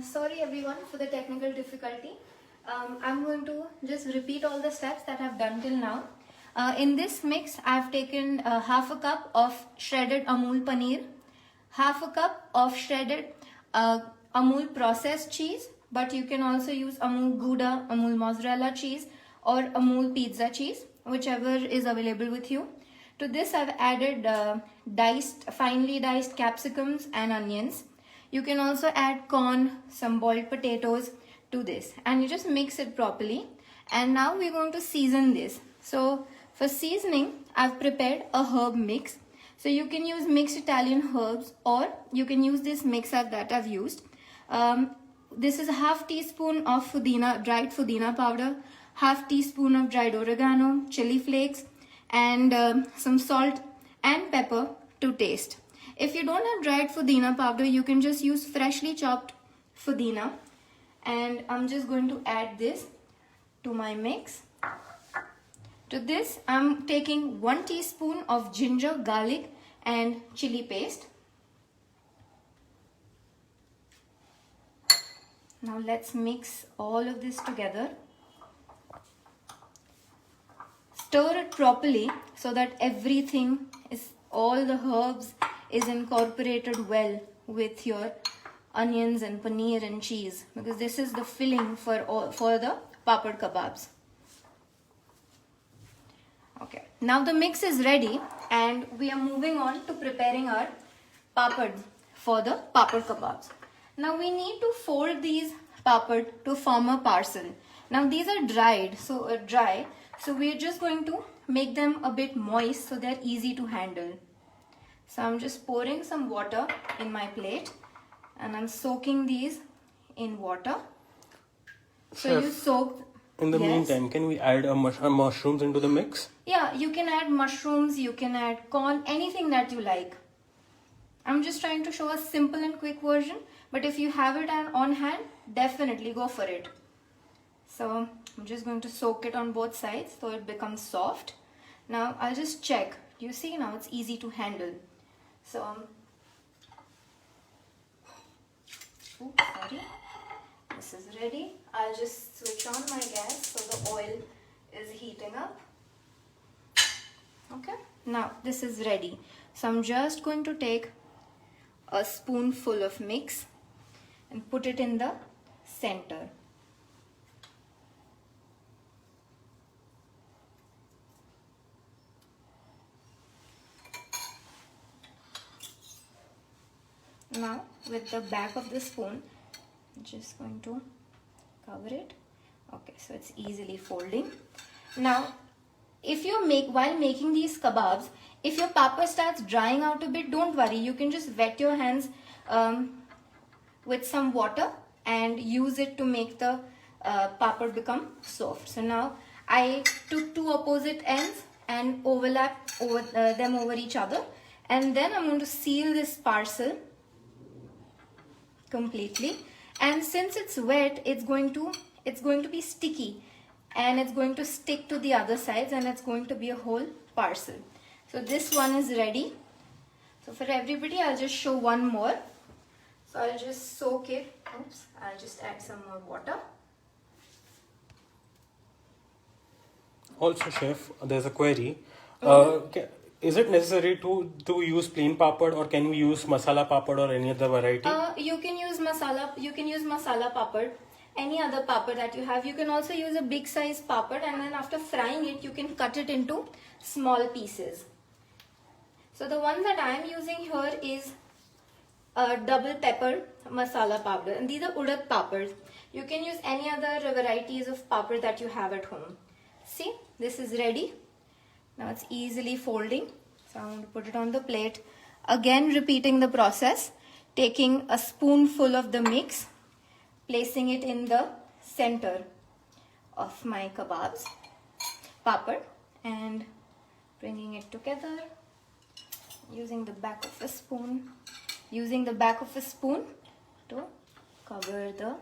Sorry everyone for the technical difficulty. I'm going to just repeat all the steps that I've done till now. In this mix, I've taken half a cup of shredded Amul paneer, half a cup of shredded Amul processed cheese, but you can also use Amul Gouda, Amul mozzarella cheese, or Amul pizza cheese, whichever is available with you. To this, I've added finely diced capsicums and onions. You can also add corn, some boiled potatoes to this, and you just mix it properly. And now we're going to season this. So for seasoning, I've prepared a herb mix. So you can use mixed Italian herbs, or you can use this mix that I've used. This is a half teaspoon of dried pudina powder, half teaspoon of dried oregano, chili flakes, and some salt and pepper to taste. If you don't have dried pudina powder, you can just use freshly chopped pudina. And I'm just going to add this to my mix. To this, I'm taking 1 teaspoon of ginger, garlic, and chili paste. Now let's mix all of this together. Stir it properly so that all the herbs is incorporated well with your onions and paneer and cheese, because this is the filling for the papad kebabs. Okay, now the mix is ready and we are moving on to preparing our papad for the papad kebabs. Now we need to fold these papad to form a parcel. Now these are dry, so we're just going to make them a bit moist so they're easy to handle. So I'm just pouring some water in my plate and I'm soaking these in water. So Chef, you soak. In the meantime, can we add mushrooms into the mix? Yeah, you can add mushrooms, you can add corn, anything that you like. I'm just trying to show a simple and quick version, but if you have it on hand, definitely go for it. So I'm just going to soak it on both sides so it becomes soft. Now I'll just check. You see, now it's easy to handle. So, sorry. This is ready. I'll just switch on my gas so the oil is heating up. Okay, now this is ready. So I'm just going to take a spoonful of mix and put it in the center. Now with the back of the spoon, I'm just going to cover it. Okay, so it's easily folding. Now while making these kebabs, if your papad starts drying out a bit, don't worry, you can just wet your hands with some water and use it to make the papad become soft. So now I took 2 opposite ends and overlap them over each other, and then I'm going to seal this parcel completely. And since it's wet, it's going to be sticky and it's going to stick to the other sides and it's going to be a whole parcel. So this one is ready. So for everybody, I'll just show one more. So I'll just soak it. Oops, I'll just add some more water. Also, Chef, there's a query. Is it necessary to use plain papad, or can we use masala papad or any other variety? You can use masala papad, any other papad that you have. You can also use a big size papad, and then after frying it, you can cut it into small pieces. So the one that I am using here is a double pepper masala powder, and these are urad papads. You can use any other varieties of papad that you have at home. See, this is ready. Now it's easily folding. So I'm going to put it on the plate. Again, repeating the process, taking a spoonful of the mix, placing it in the center of my papad, and bringing it together using the back of a spoon. Using the back of a spoon to cover the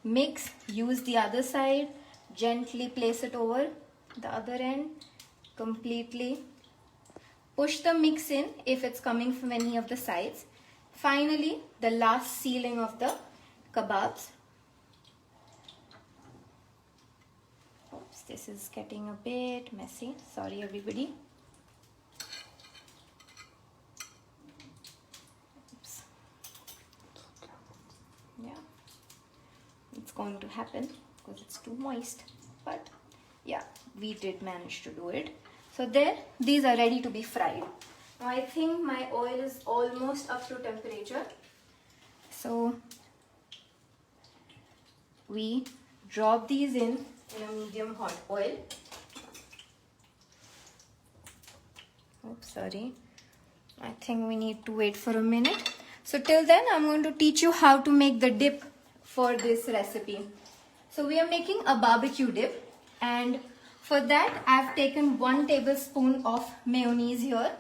mix. Use the other side. Gently place it over the other end. Completely push the mix in if it's coming from any of the sides. Finally, the last sealing of the kebabs. Oops, this is getting a bit messy. Sorry, everybody. Oops. Yeah, it's going to happen because it's too moist. But yeah, we did manage to do it. So there, these are ready to be fried. Now I think my oil is almost up to temperature. So we drop these in a medium hot oil. Oops, sorry. I think we need to wait for a minute. So till then, I'm going to teach you how to make the dip for this recipe. So we are making a barbecue dip, and for that I've taken 1 tablespoon of mayonnaise here,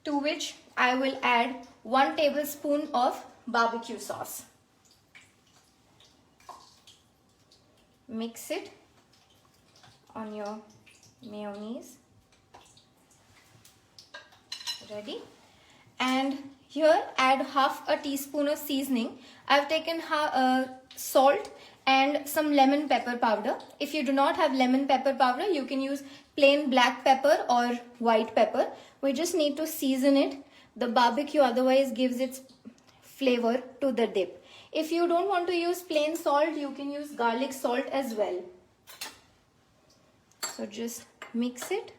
to which I will add 1 tablespoon of barbecue sauce. Mix it on your mayonnaise. Ready? And here add half a teaspoon of seasoning. I've taken salt and some lemon pepper powder. If you do not have lemon pepper powder, you can use plain black pepper or white pepper. We just need to season it. The barbecue otherwise gives its flavor to the dip. If you don't want to use plain salt, you can use garlic salt as well. So just mix it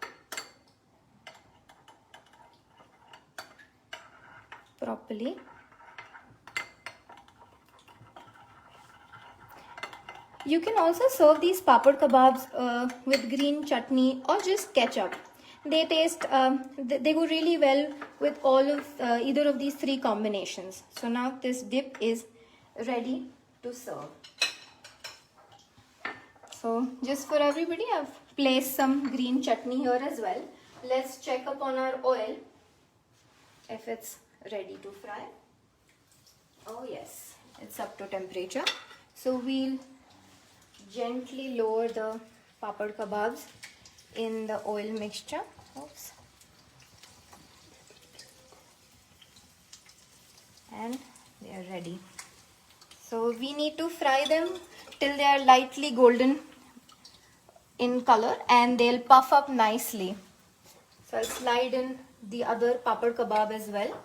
properly. You can also serve these papad kebabs with green chutney or just ketchup. They taste, they go really well with all of either of these 3 combinations. So now this dip is ready to serve. So just for everybody, I've placed some green chutney here as well. Let's check up on our oil if it's ready to fry. Oh yes, it's up to temperature. So we'll gently lower the papad kebabs in the oil mixture. Oops. And they are ready. So we need to fry them till they are lightly golden in color and they'll puff up nicely. So I'll slide in the other papad kebab as well.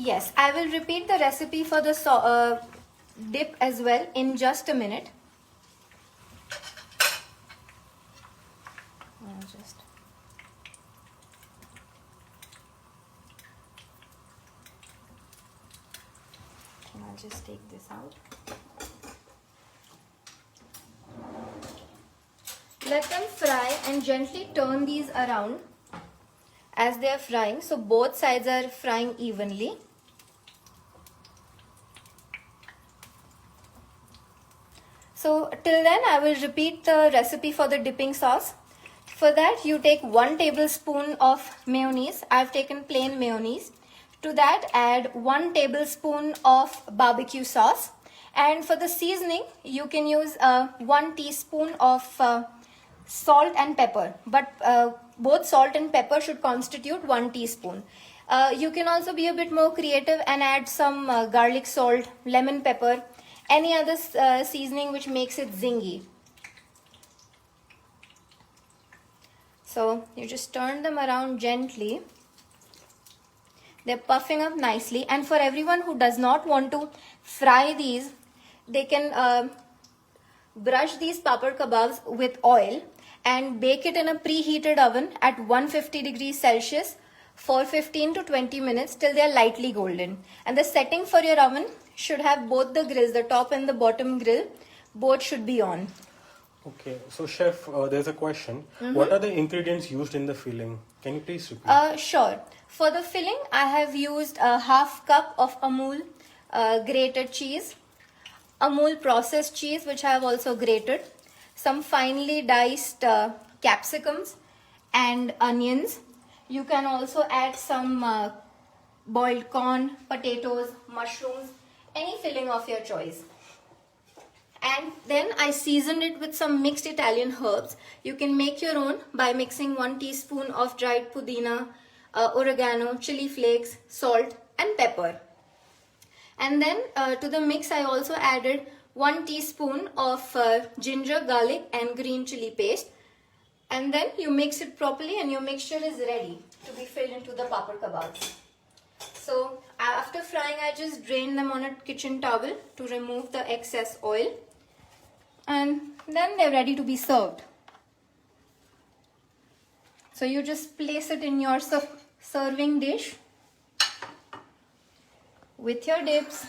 Yes, I will repeat the recipe for the dip as well in just a minute. I'll just take this out. Let them fry and gently turn these around as they are frying, so both sides are frying evenly. So till then I will repeat the recipe for the dipping sauce. For that you take 1 tablespoon of mayonnaise. I've taken plain mayonnaise. To that add 1 tablespoon of barbecue sauce. And for the seasoning you can use 1 teaspoon of salt and pepper. But both salt and pepper should constitute 1 teaspoon. You can also be a bit more creative and add some garlic salt, lemon pepper, any other seasoning which makes it zingy. So you just turn them around gently. They're puffing up nicely, and for everyone who does not want to fry these, they can brush these papad kebabs with oil and bake it in a preheated oven at 150 degrees Celsius for 15 to 20 minutes till they are lightly golden. And the setting for your oven should have both the grills, the top and the bottom grill, both should be on. Okay, so chef, there's a question. What are the ingredients used in the filling? Can you please repeat? Sure. For the filling, I have used a half cup of Amul grated cheese, Amul processed cheese which I have also grated, some finely diced capsicums and onions. You can also add some boiled corn, potatoes, mushrooms, any filling of your choice. And then I seasoned it with some mixed Italian herbs. You can make your own by mixing 1 teaspoon of dried pudina, oregano, chili flakes, salt and pepper. And then to the mix I also added 1 teaspoon of ginger, garlic and green chili paste. And then you mix it properly and your mixture is ready to be filled into the papad kebabs. So after frying, I just drain them on a kitchen towel to remove the excess oil. And then they're ready to be served. So you just place it in your serving dish with your dips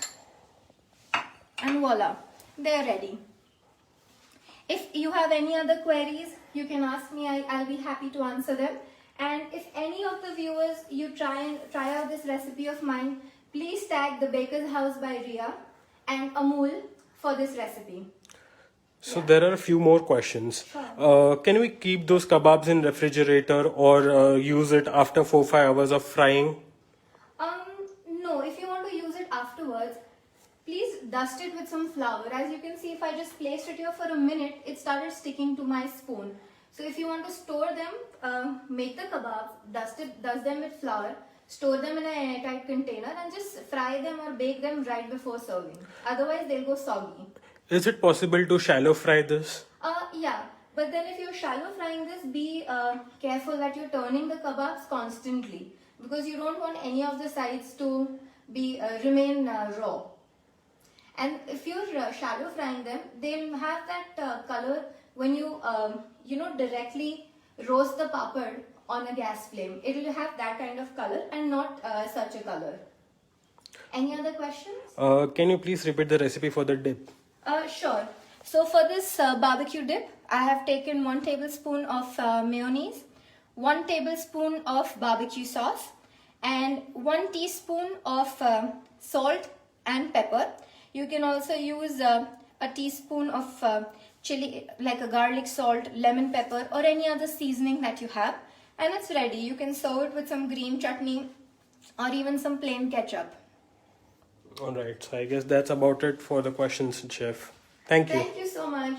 and voila, they're ready. If you have any other queries, you can ask me. I'll be happy to answer them. And if any of the viewers you try out this recipe of mine, please tag the Baker's House by Ria and Amul for this recipe. So there are a few more questions. Sure. Can we keep those kebabs in refrigerator or use it after 4-5 hours of frying? No, if you want to use it afterwards, please dust it with some flour. As you can see, if I just placed it here for a minute, it started sticking to my spoon. So if you want to store them, make the kebabs, dust them with flour, store them in an airtight container and just fry them or bake them right before serving. Otherwise, they'll go soggy. Is it possible to shallow fry this? Yeah, but then if you're shallow frying this, be careful that you're turning the kebabs constantly because you don't want any of the sides to be remain raw. And if you're shallow frying them, they'll have that color when you directly roast the papad on a gas flame. It will have that kind of color and not such a color. Any other questions? Can you please repeat the recipe for the dip? Sure. So for this barbecue dip, I have taken 1 tablespoon of mayonnaise, 1 tablespoon of barbecue sauce and 1 teaspoon of salt and pepper. You can also use a teaspoon of chili, like a garlic salt, lemon pepper or any other seasoning that you have. And it's ready. You can serve it with some green chutney or even some plain ketchup. Alright, so I guess that's about it for the questions, Chef. Thank you. Thank you so much.